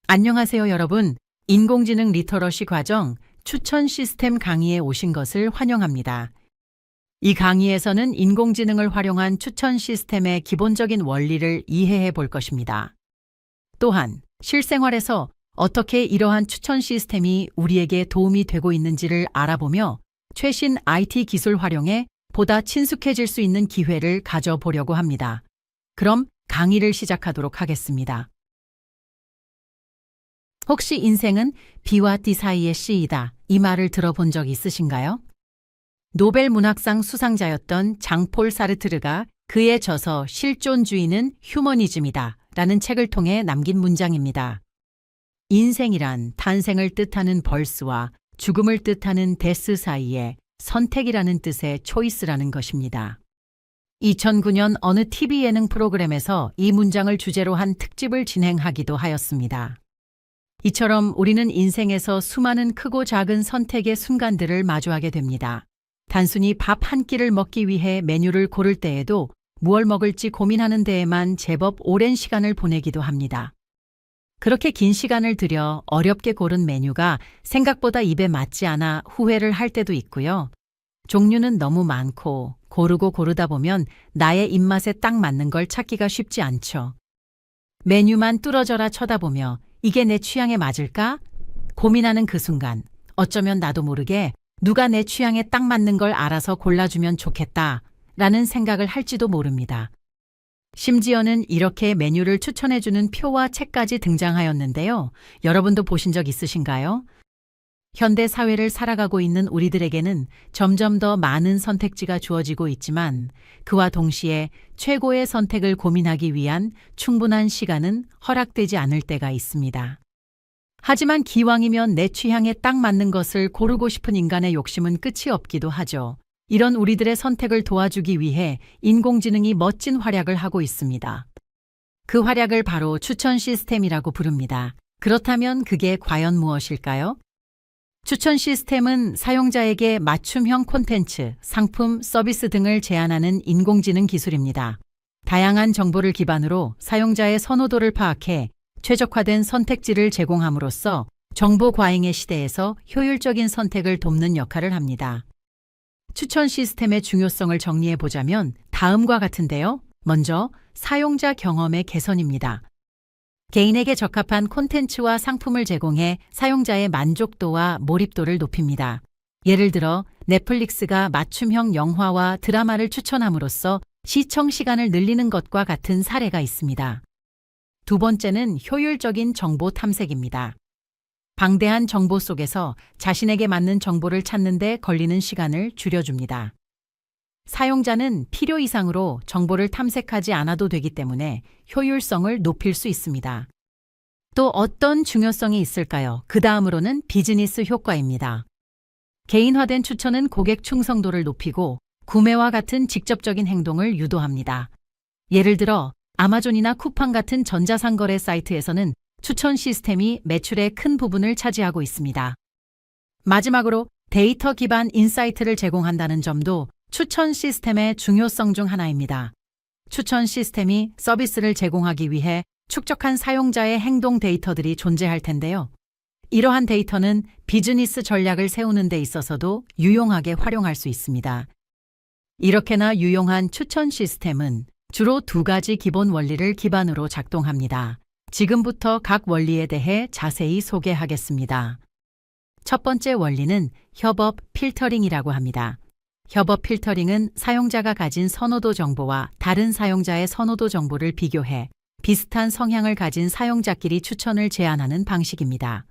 안녕하세요, 여러분. 인공지능 리터러시 과정 추천 시스템 강의에 오신 것을 환영합니다. 이 강의에서는 인공지능을 활용한 추천 시스템의 기본적인 원리를 이해해 볼 것입니다. 또한 실생활에서 어떻게 이러한 추천 시스템이 우리에게 도움이 되고 있는지를 알아보며 최신 IT 기술 활용에 보다 친숙해질 수 있는 기회를 가져보려고 합니다. 그럼 강의를 시작하도록 하겠습니다. 혹시 인생은 B와 D 사이의 C이다, 이 말을 들어본 적 있으신가요? 노벨 문학상 수상자였던 장폴 사르트르가 그의 저서 실존주의는 휴머니즘이다 라는 책을 통해 남긴 문장입니다. 인생이란 탄생을 뜻하는 벌스와 죽음을 뜻하는 데스 사이에 선택이라는 뜻의 초이스라는 것입니다. 2009년 어느 TV 예능 프로그램에서 이 문장을 주제로 한 특집을 진행하기도 하였습니다. 이처럼 우리는 인생에서 수많은 크고 작은 선택의 순간들을 마주하게 됩니다. 단순히 밥 한 끼를 먹기 위해 메뉴를 고를 때에도 무얼 먹을지 고민하는 데에만 제법 오랜 시간을 보내기도 합니다. 그렇게 긴 시간을 들여 어렵게 고른 메뉴가 생각보다 입에 맞지 않아 후회를 할 때도 있고요. 종류는 너무 많고 고르다 보면 나의 입맛에 딱 맞는 걸 찾기가 쉽지 않죠. 메뉴만 뚫어져라 쳐다보며 이게 내 취향에 맞을까? 고민하는 그 순간, 어쩌면 나도 모르게 누가 내 취향에 딱 맞는 걸 알아서 골라주면 좋겠다 라는 생각을 할지도 모릅니다. 심지어는 이렇게 메뉴를 추천해주는 표와 책까지 등장하였는데요. 여러분도 보신 적 있으신가요? 현대 사회를 살아가고 있는 우리들에게는 점점 더 많은 선택지가 주어지고 있지만 그와 동시에 최고의 선택을 고민하기 위한 충분한 시간은 허락되지 않을 때가 있습니다. 하지만 기왕이면 내 취향에 딱 맞는 것을 고르고 싶은 인간의 욕심은 끝이 없기도 하죠. 이런 우리들의 선택을 도와주기 위해 인공지능이 멋진 활약을 하고 있습니다. 그 활약을 바로 추천 시스템이라고 부릅니다. 그렇다면 그게 과연 무엇일까요? 추천 시스템은 사용자에게 맞춤형 콘텐츠, 상품, 서비스 등을 제안하는 인공지능 기술입니다. 다양한 정보를 기반으로 사용자의 선호도를 파악해 최적화된 선택지를 제공함으로써 정보 과잉의 시대에서 효율적인 선택을 돕는 역할을 합니다. 추천 시스템의 중요성을 정리해 보자면 다음과 같은데요. 먼저 사용자 경험의 개선입니다. 개인에게 적합한 콘텐츠와 상품을 제공해 사용자의 만족도와 몰입도를 높입니다. 예를 들어 넷플릭스가 맞춤형 영화와 드라마를 추천함으로써 시청 시간을 늘리는 것과 같은 사례가 있습니다. 두 번째는 효율적인 정보 탐색입니다. 방대한 정보 속에서 자신에게 맞는 정보를 찾는 데 걸리는 시간을 줄여줍니다. 사용자는 필요 이상으로 정보를 탐색하지 않아도 되기 때문에 효율성을 높일 수 있습니다. 또 어떤 중요성이 있을까요? 그 다음으로는 비즈니스 효과입니다. 개인화된 추천은 고객 충성도를 높이고 구매와 같은 직접적인 행동을 유도합니다. 예를 들어 아마존이나 쿠팡 같은 전자상거래 사이트에서는 추천 시스템이 매출의 큰 부분을 차지하고 있습니다. 마지막으로 데이터 기반 인사이트를 제공한다는 점도 추천 시스템의 중요성 중 하나입니다. 추천 시스템이 서비스를 제공하기 위해 축적한 사용자의 행동 데이터들이 존재할 텐데요. 이러한 데이터는 비즈니스 전략을 세우는 데 있어서도 유용하게 활용할 수 있습니다. 이렇게나 유용한 추천 시스템은 주로 두 가지 기본 원리를 기반으로 작동합니다. 지금부터 각 원리에 대해 자세히 소개하겠습니다. 첫 번째 원리는 협업 필터링이라고 합니다. 협업 필터링은 사용자가 가진 선호도 정보와 다른 사용자의 선호도 정보를 비교해 비슷한 성향을 가진 사용자끼리 추천을 제안하는 방식입니다.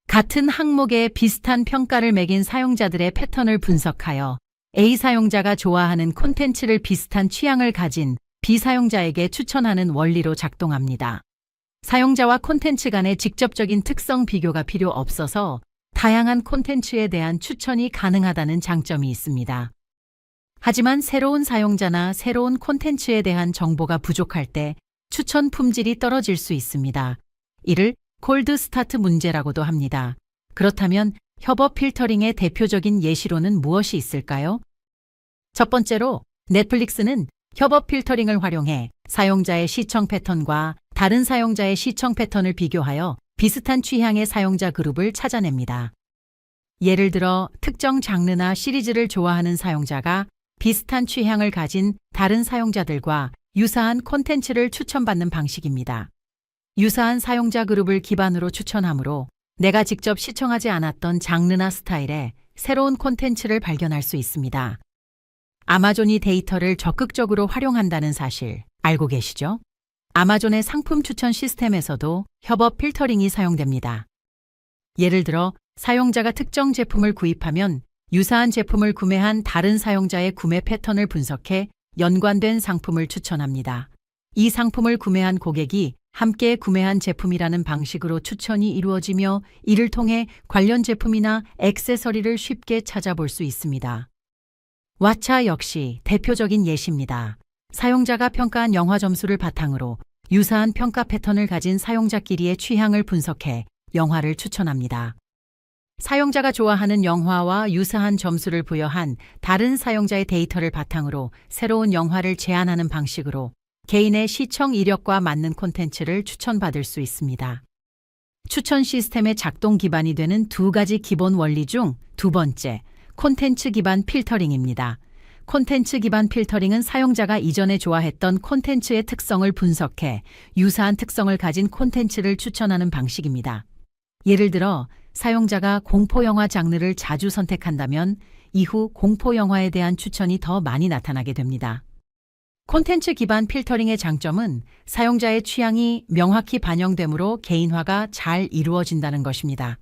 같은 항목에 비슷한 평가를 매긴 사용자들의 패턴을 분석하여 A 사용자가 좋아하는 콘텐츠를 비슷한 취향을 가진 B 사용자에게 추천하는 원리로 작동합니다. 사용자와 콘텐츠 간의 직접적인 특성 비교가 필요 없어서 다양한 콘텐츠에 대한 추천이 가능하다는 장점이 있습니다. 하지만 새로운 사용자나 새로운 콘텐츠에 대한 정보가 부족할 때 추천 품질이 떨어질 수 있습니다. 이를 콜드 스타트 문제라고도 합니다. 그렇다면 협업 필터링의 대표적인 예시로는 무엇이 있을까요? 첫 번째로 넷플릭스는 협업 필터링을 활용해 사용자의 시청 패턴과 다른 사용자의 시청 패턴을 비교하여 비슷한 취향의 사용자 그룹을 찾아냅니다. 예를 들어 특정 장르나 시리즈를 좋아하는 사용자가 비슷한 취향을 가진 다른 사용자들과 유사한 콘텐츠를 추천받는 방식입니다. 유사한 사용자 그룹을 기반으로 추천하므로 내가 직접 시청하지 않았던 장르나 스타일의 새로운 콘텐츠를 발견할 수 있습니다. 아마존이 데이터를 적극적으로 활용한다는 사실 알고 계시죠? 아마존의 상품 추천 시스템에서도 협업 필터링이 사용됩니다. 예를 들어 사용자가 특정 제품을 구입하면 유사한 제품을 구매한 다른 사용자의 구매 패턴을 분석해 연관된 상품을 추천합니다. 이 상품을 구매한 고객이 함께 구매한 제품이라는 방식으로 추천이 이루어지며 이를 통해 관련 제품이나 액세서리를 쉽게 찾아볼 수 있습니다. 왓챠 역시 대표적인 예시입니다. 사용자가 평가한 영화 점수를 바탕으로 유사한 평가 패턴을 가진 사용자끼리의 취향을 분석해 영화를 추천합니다. 사용자가 좋아하는 영화와 유사한 점수를 부여한 다른 사용자의 데이터를 바탕으로 새로운 영화를 제안하는 방식으로 개인의 시청 이력과 맞는 콘텐츠를 추천받을 수 있습니다. 추천 시스템의 작동 기반이 되는 두 가지 기본 원리 중 두 번째, 콘텐츠 기반 필터링입니다. 콘텐츠 기반 필터링은 사용자가 이전에 좋아했던 콘텐츠의 특성을 분석해 유사한 특성을 가진 콘텐츠를 추천하는 방식입니다. 예를 들어 사용자가 공포영화 장르를 자주 선택한다면 이후 공포영화에 대한 추천이 더 많이 나타나게 됩니다. 콘텐츠 기반 필터링의 장점은 사용자의 취향이 명확히 반영되므로 개인화가 잘 이루어진다는 것입니다.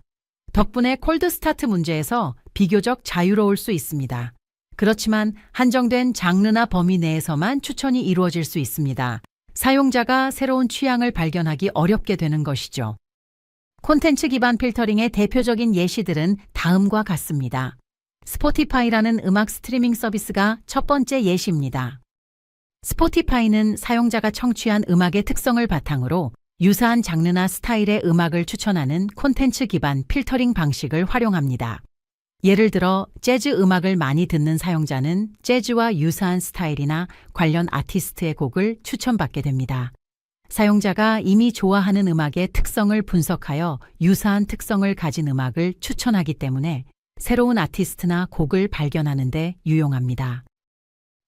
덕분에 콜드 스타트 문제에서 비교적 자유로울 수 있습니다. 그렇지만 한정된 장르나 범위 내에서만 추천이 이루어질 수 있습니다. 사용자가 새로운 취향을 발견하기 어렵게 되는 것이죠. 콘텐츠 기반 필터링의 대표적인 예시들은 다음과 같습니다. 스포티파이라는 음악 스트리밍 서비스가 첫 번째 예시입니다. 스포티파이는 사용자가 청취한 음악의 특성을 바탕으로 유사한 장르나 스타일의 음악을 추천하는 콘텐츠 기반 필터링 방식을 활용합니다. 예를 들어 재즈 음악을 많이 듣는 사용자는 재즈와 유사한 스타일이나 관련 아티스트의 곡을 추천받게 됩니다. 사용자가 이미 좋아하는 음악의 특성을 분석하여 유사한 특성을 가진 음악을 추천하기 때문에 새로운 아티스트나 곡을 발견하는 데 유용합니다.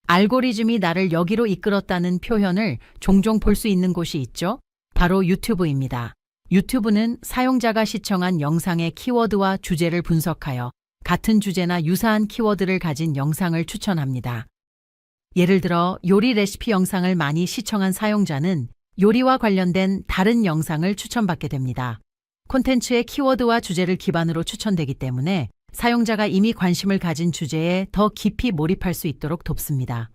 알고리즘이 나를 여기로 이끌었다는 표현을 종종 볼 수 있는 곳이 있죠? 바로 유튜브입니다. 유튜브는 사용자가 시청한 영상의 키워드와 주제를 분석하여 같은 주제나 유사한 키워드를 가진 영상을 추천합니다. 예를 들어 요리 레시피 영상을 많이 시청한 사용자는 요리와 관련된 다른 영상을 추천받게 됩니다. 콘텐츠의 키워드와 주제를 기반으로 추천되기 때문에 사용자가 이미 관심을 가진 주제에 더 깊이 몰입할 수 있도록 돕습니다.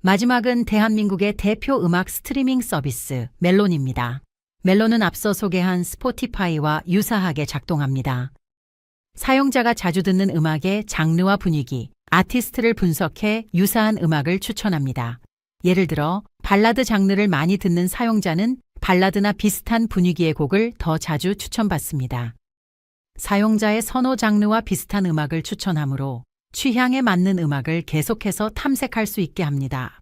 마지막은 대한민국의 대표 음악 스트리밍 서비스 멜론입니다. 멜론은 앞서 소개한 스포티파이와 유사하게 작동합니다. 사용자가 자주 듣는 음악의 장르와 분위기, 아티스트를 분석해 유사한 음악을 추천합니다. 예를 들어 발라드 장르를 많이 듣는 사용자는 발라드나 비슷한 분위기의 곡을 더 자주 추천받습니다. 사용자의 선호 장르와 비슷한 음악을 추천하므로 취향에 맞는 음악을 계속해서 탐색할 수 있게 합니다.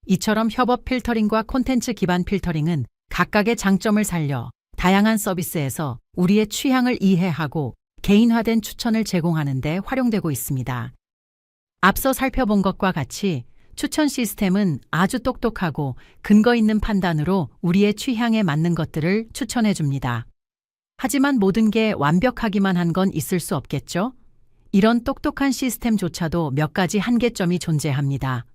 이처럼 협업 필터링과 콘텐츠 기반 필터링은 각각의 장점을 살려 다양한 서비스에서 우리의 취향을 이해하고 개인화된 추천을 제공하는 데 활용되고 있습니다. 앞서 살펴본 것과 같이 추천 시스템은 아주 똑똑하고 근거 있는 판단으로 우리의 취향에 맞는 것들을 추천해 줍니다. 하지만 모든 게 완벽하기만 한 건 있을 수 없겠죠? 이런 똑똑한 시스템조차도 몇 가지 한계점이 존재합니다.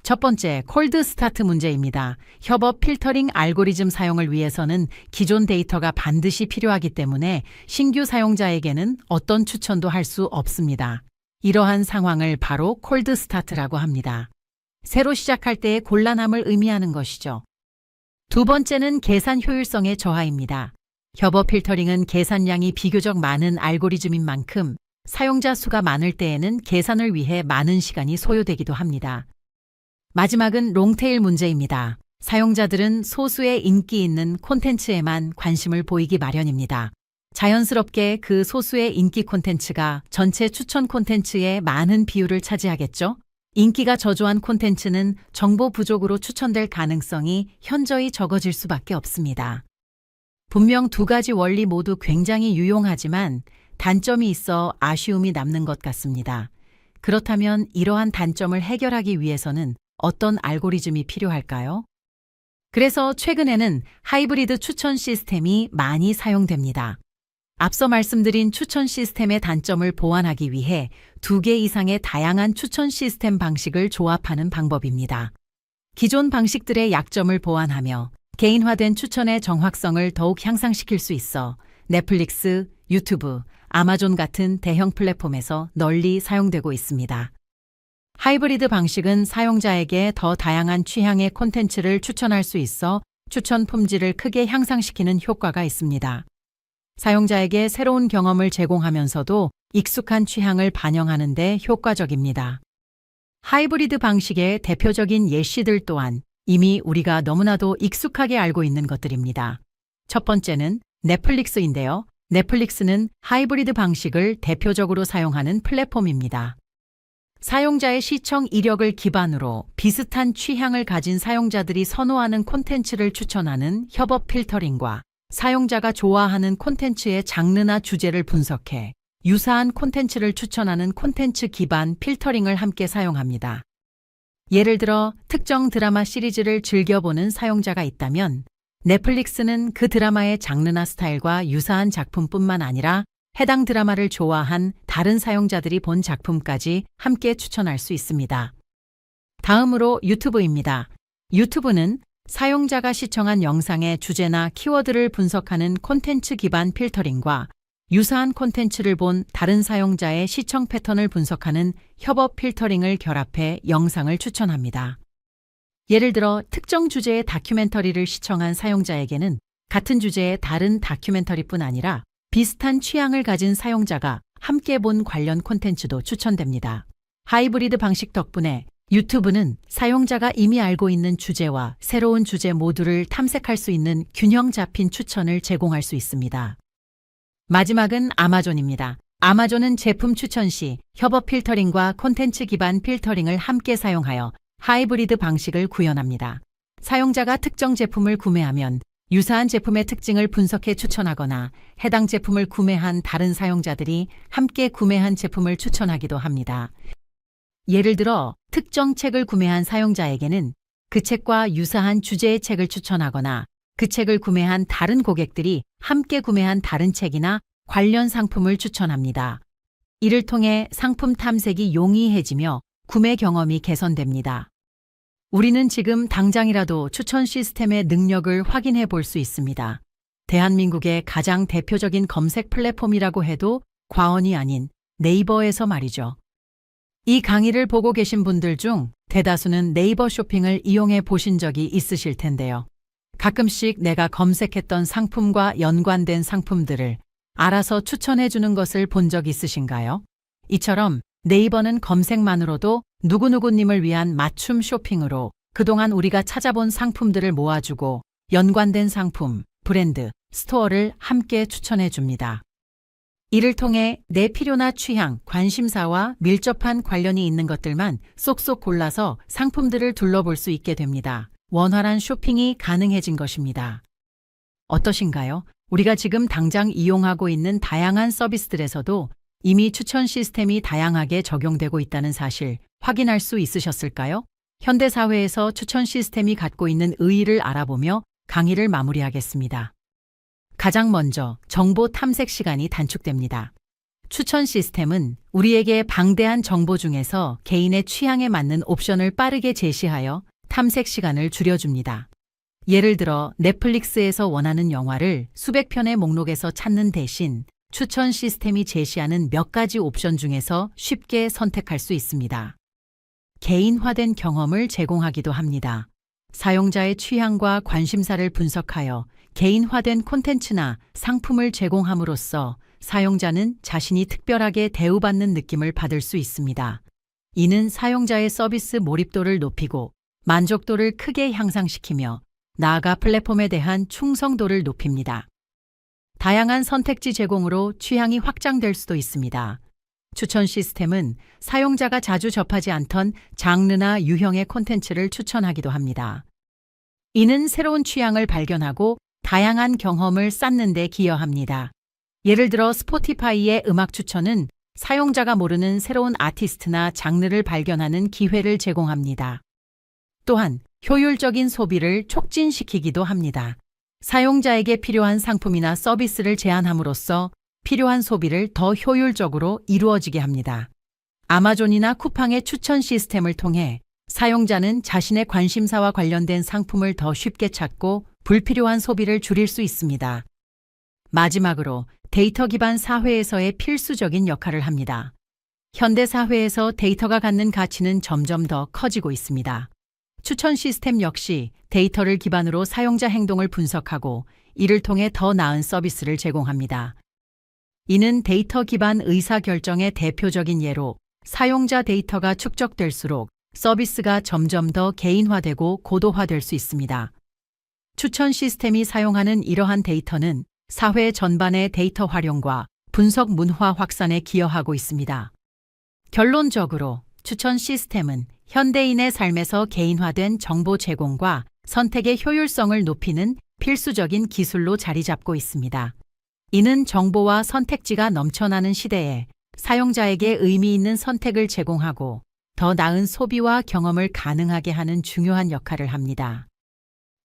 첫 번째, 콜드 스타트 문제입니다. 협업 필터링 알고리즘 사용을 위해서는 기존 데이터가 반드시 필요하기 때문에 신규 사용자에게는 어떤 추천도 할 수 없습니다. 이러한 상황을 바로 콜드 스타트라고 합니다. 새로 시작할 때의 곤란함을 의미하는 것이죠. 두 번째는 계산 효율성의 저하입니다. 협업 필터링은 계산량이 비교적 많은 알고리즘인 만큼 사용자 수가 많을 때에는 계산을 위해 많은 시간이 소요되기도 합니다. 마지막은 롱테일 문제입니다. 사용자들은 소수의 인기 있는 콘텐츠에만 관심을 보이기 마련입니다. 자연스럽게 그 소수의 인기 콘텐츠가 전체 추천 콘텐츠의 많은 비율을 차지하겠죠? 인기가 저조한 콘텐츠는 정보 부족으로 추천될 가능성이 현저히 적어질 수밖에 없습니다. 분명 두 가지 원리 모두 굉장히 유용하지만 단점이 있어 아쉬움이 남는 것 같습니다. 그렇다면 이러한 단점을 해결하기 위해서는 어떤 알고리즘이 필요할까요? 그래서 최근에는 하이브리드 추천 시스템이 많이 사용됩니다. 앞서 말씀드린 추천 시스템의 단점을 보완하기 위해 2개 이상의 다양한 추천 시스템 방식을 조합하는 방법입니다. 기존 방식들의 약점을 보완하며 개인화된 추천의 정확성을 더욱 향상시킬 수 있어 넷플릭스, 유튜브, 아마존 같은 대형 플랫폼에서 널리 사용되고 있습니다. 하이브리드 방식은 사용자에게 더 다양한 취향의 콘텐츠를 추천할 수 있어 추천 품질을 크게 향상시키는 효과가 있습니다. 사용자에게 새로운 경험을 제공하면서도 익숙한 취향을 반영하는 데 효과적입니다. 하이브리드 방식의 대표적인 예시들 또한 이미 우리가 너무나도 익숙하게 알고 있는 것들입니다. 첫 번째는 넷플릭스인데요. 넷플릭스는 하이브리드 방식을 대표적으로 사용하는 플랫폼입니다. 사용자의 시청 이력을 기반으로 비슷한 취향을 가진 사용자들이 선호하는 콘텐츠를 추천하는 협업 필터링과 사용자가 좋아하는 콘텐츠의 장르나 주제를 분석해 유사한 콘텐츠를 추천하는 콘텐츠 기반 필터링을 함께 사용합니다. 예를 들어 특정 드라마 시리즈를 즐겨보는 사용자가 있다면 넷플릭스는 그 드라마의 장르나 스타일과 유사한 작품뿐만 아니라 해당 드라마를 좋아한 다른 사용자들이 본 작품까지 함께 추천할 수 있습니다. 다음으로 유튜브입니다. 유튜브는 사용자가 시청한 영상의 주제나 키워드를 분석하는 콘텐츠 기반 필터링과 유사한 콘텐츠를 본 다른 사용자의 시청 패턴을 분석하는 협업 필터링을 결합해 영상을 추천합니다. 예를 들어 특정 주제의 다큐멘터리를 시청한 사용자에게는 같은 주제의 다른 다큐멘터리뿐 아니라 비슷한 취향을 가진 사용자가 함께 본 관련 콘텐츠도 추천됩니다. 하이브리드 방식 덕분에 유튜브는 사용자가 이미 알고 있는 주제와 새로운 주제 모두를 탐색할 수 있는 균형 잡힌 추천을 제공할 수 있습니다. 마지막은 아마존입니다. 아마존은 제품 추천 시 협업 필터링과 콘텐츠 기반 필터링을 함께 사용하여 하이브리드 방식을 구현합니다. 사용자가 특정 제품을 구매하면 유사한 제품의 특징을 분석해 추천하거나 해당 제품을 구매한 다른 사용자들이 함께 구매한 제품을 추천하기도 합니다. 예를 들어 특정 책을 구매한 사용자에게는 그 책과 유사한 주제의 책을 추천하거나 그 책을 구매한 다른 고객들이 함께 구매한 다른 책이나 관련 상품을 추천합니다. 이를 통해 상품 탐색이 용이해지며 구매 경험이 개선됩니다. 우리는 지금 당장이라도 추천 시스템의 능력을 확인해 볼 수 있습니다. 대한민국의 가장 대표적인 검색 플랫폼이라고 해도 과언이 아닌 네이버에서 말이죠. 이 강의를 보고 계신 분들 중 대다수는 네이버 쇼핑을 이용해 보신 적이 있으실 텐데요. 가끔씩 내가 검색했던 상품과 연관된 상품들을 알아서 추천해 주는 것을 본 적 있으신가요? 이처럼 네이버는 검색만으로도 누구누구님을 위한 맞춤 쇼핑으로 그동안 우리가 찾아본 상품들을 모아주고 연관된 상품, 브랜드, 스토어를 함께 추천해 줍니다. 이를 통해 내 필요나 취향, 관심사와 밀접한 관련이 있는 것들만 쏙쏙 골라서 상품들을 둘러볼 수 있게 됩니다. 원활한 쇼핑이 가능해진 것입니다. 어떠신가요? 우리가 지금 당장 이용하고 있는 다양한 서비스들에서도 이미 추천 시스템이 다양하게 적용되고 있다는 사실 확인할 수 있으셨을까요? 현대사회에서 추천 시스템이 갖고 있는 의의를 알아보며 강의를 마무리하겠습니다. 가장 먼저 정보 탐색 시간이 단축됩니다. 추천 시스템은 우리에게 방대한 정보 중에서 개인의 취향에 맞는 옵션을 빠르게 제시하여 탐색 시간을 줄여줍니다. 예를 들어 넷플릭스에서 원하는 영화를 수백 편의 목록에서 찾는 대신 추천 시스템이 제시하는 몇 가지 옵션 중에서 쉽게 선택할 수 있습니다. 개인화된 경험을 제공하기도 합니다. 사용자의 취향과 관심사를 분석하여 개인화된 콘텐츠나 상품을 제공함으로써 사용자는 자신이 특별하게 대우받는 느낌을 받을 수 있습니다. 이는 사용자의 서비스 몰입도를 높이고 만족도를 크게 향상시키며 나아가 플랫폼에 대한 충성도를 높입니다. 다양한 선택지 제공으로 취향이 확장될 수도 있습니다. 추천 시스템은 사용자가 자주 접하지 않던 장르나 유형의 콘텐츠를 추천하기도 합니다. 이는 새로운 취향을 발견하고 다양한 경험을 쌓는 데 기여합니다. 예를 들어 스포티파이의 음악 추천은 사용자가 모르는 새로운 아티스트나 장르를 발견하는 기회를 제공합니다. 또한 효율적인 소비를 촉진시키기도 합니다. 사용자에게 필요한 상품이나 서비스를 제안함으로써 필요한 소비를 더 효율적으로 이루어지게 합니다. 아마존이나 쿠팡의 추천 시스템을 통해 사용자는 자신의 관심사와 관련된 상품을 더 쉽게 찾고 불필요한 소비를 줄일 수 있습니다. 마지막으로 데이터 기반 사회에서의 필수적인 역할을 합니다. 현대 사회에서 데이터가 갖는 가치는 점점 더 커지고 있습니다. 추천 시스템 역시 데이터를 기반으로 사용자 행동을 분석하고 이를 통해 더 나은 서비스를 제공합니다. 이는 데이터 기반 의사결정의 대표적인 예로 사용자 데이터가 축적될수록 서비스가 점점 더 개인화되고 고도화될 수 있습니다. 추천 시스템이 사용하는 이러한 데이터는 사회 전반의 데이터 활용과 분석 문화 확산에 기여하고 있습니다. 결론적으로 추천 시스템은 현대인의 삶에서 개인화된 정보 제공과 선택의 효율성을 높이는 필수적인 기술로 자리 잡고 있습니다. 이는 정보와 선택지가 넘쳐나는 시대에 사용자에게 의미 있는 선택을 제공하고 더 나은 소비와 경험을 가능하게 하는 중요한 역할을 합니다.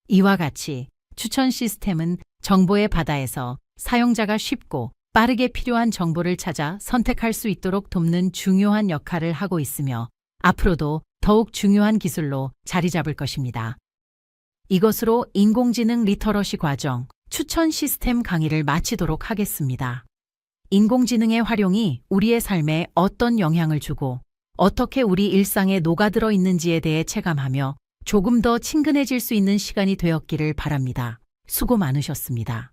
이와 같이 추천 시스템은 정보의 바다에서 사용자가 쉽고 빠르게 필요한 정보를 찾아 선택할 수 있도록 돕는 중요한 역할을 하고 있으며 앞으로도 더욱 중요한 기술로 자리 잡을 것입니다. 이것으로 인공지능 리터러시 과정 추천 시스템 강의를 마치도록 하겠습니다. 인공지능의 활용이 우리의 삶에 어떤 영향을 주고 어떻게 우리 일상에 녹아들어 있는지에 대해 체감하며 조금 더 친근해질 수 있는 시간이 되었기를 바랍니다. 수고 많으셨습니다.